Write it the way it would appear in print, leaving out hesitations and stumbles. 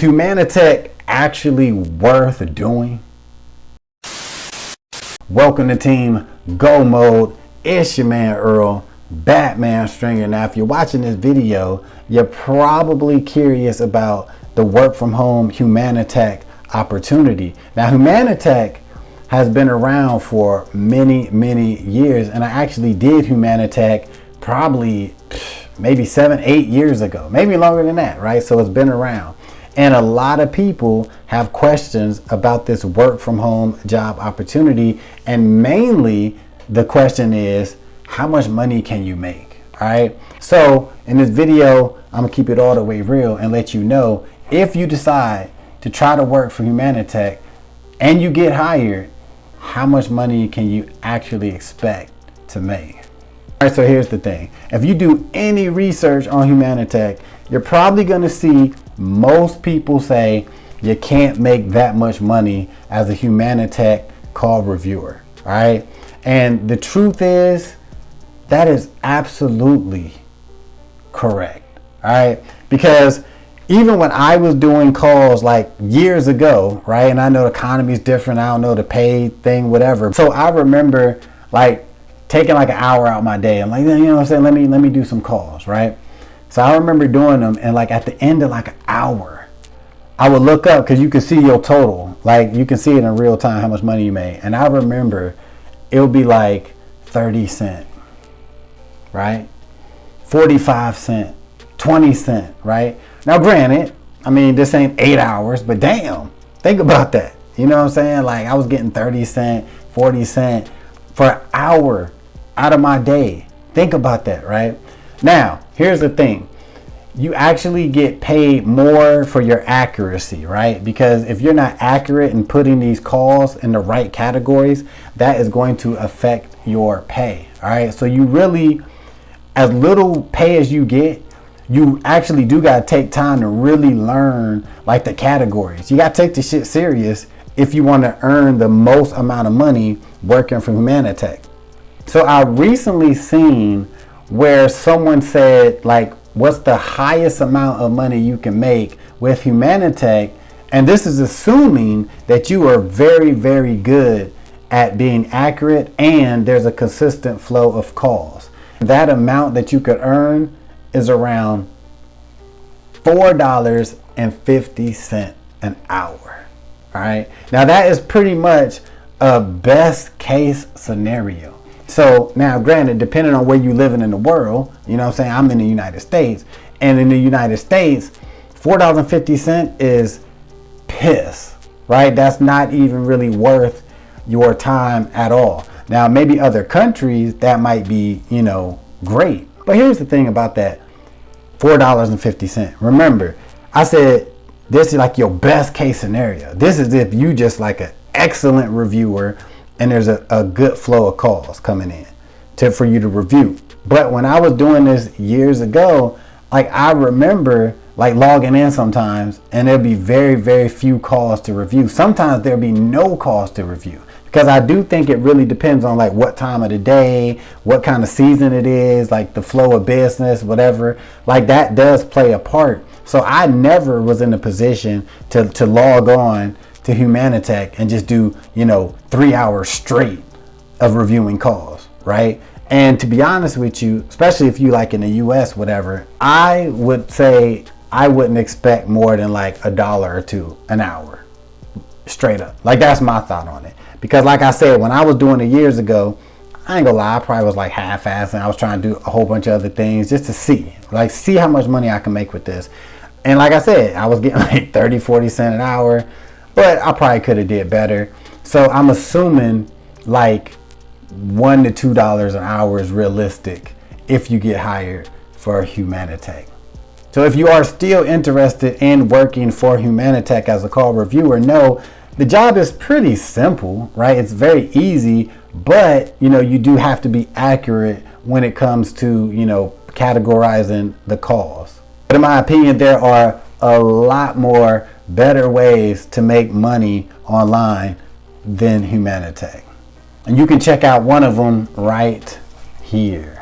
Humanatic actually worth doing? Welcome to Team Go Mode. It's your man Earl, Batman Stringer. Now, if you're watching this video, you're probably curious about the work from home Humanatic opportunity. Now, Humanatic has been around for many years, and I actually did Humanatic probably maybe 7-8 years ago, maybe longer than that, right? So it's been around. And a lot of people have questions about this work from home job opportunity. And mainly the question is, how much money can you make? All right. So in this video, I'm gonna keep it all the way real and let you know, if you decide to try to work for Humanatic and you get hired, how much money can you actually expect to make? All right, so here's the thing. If you do any research on Humanatic, you're probably gonna see most people say you can't make that much money as a Humanatic call reviewer. All right. And the truth is, that is absolutely correct. All right. Because even when I was doing calls like years ago, right, and I know the economy is different, I don't know the pay thing, whatever. So I remember like taking like an hour out of my day. I'm like, you know what I'm saying? Let me do some calls, right? So I remember doing them, and like at the end of like an hour, I would look up because you can see your total. Like you can see it in real time how much money you made. And I remember it would be like 30 cents, right? 45 cents, 20 cents, right? Now granted, I mean, this ain't 8 hours, but damn, think about that. You know what I'm saying? Like I was getting 30 cents, 40 cents for an hour out of my day. Think about that, right? Now, here's the thing. You actually get paid more for your accuracy, right? Because if you're not accurate in putting these calls in the right categories, that is going to affect your pay, all right? So you really, as little pay as you get, you actually do got to take time to really learn like the categories. You got to take this shit serious if you want to earn the most amount of money working for Humanatic. So I recently seen where someone said like, what's the highest amount of money you can make with Humanatic? And this is assuming that you are very good at being accurate and there's a consistent flow of calls. That amount that you could earn is around $4.50 an hour. All right. Now that is pretty much a best case scenario. So now granted, depending on where you living in the world, you know what I'm saying? I'm in the United States, and in the United States, $4.50 is piss, right? That's not even really worth your time at all. Now, maybe other countries that might be, you know, great. But here's the thing about that $4.50. Remember, I said this is like your best case scenario. This is if you just like an excellent reviewer and there's a good flow of calls coming in for you to review. But when I was doing this years ago, like I remember like logging in sometimes and there'd be very few calls to review. Sometimes there'd be no calls to review, because I do think it really depends on like what time of the day, what kind of season it is, like the flow of business, whatever. Like that does play a part. So I never was in a position to log on to Humanatic and just do, you know, 3 hours straight of reviewing calls, right? And to be honest with you, especially if you like in the US, whatever, I would say I wouldn't expect more than like $1 or $2 an hour, straight up. Like that's my thought on it. Because like I said, when I was doing it years ago, I ain't gonna lie, I probably was like half-assed, and I was trying to do a whole bunch of other things just to see how much money I can make with this. And like I said, I was getting like 30, 40 cents an hour, but I probably could have did better. So I'm assuming like $1 to $2 an hour is realistic if you get hired for Humanatic. So if you are still interested in working for Humanatic as a call reviewer, no, the job is pretty simple, right? It's very easy, but you know, you do have to be accurate when it comes to, you know, categorizing the calls. But in my opinion, there are a lot more better ways to make money online than Humanatic. And you can check out one of them right here.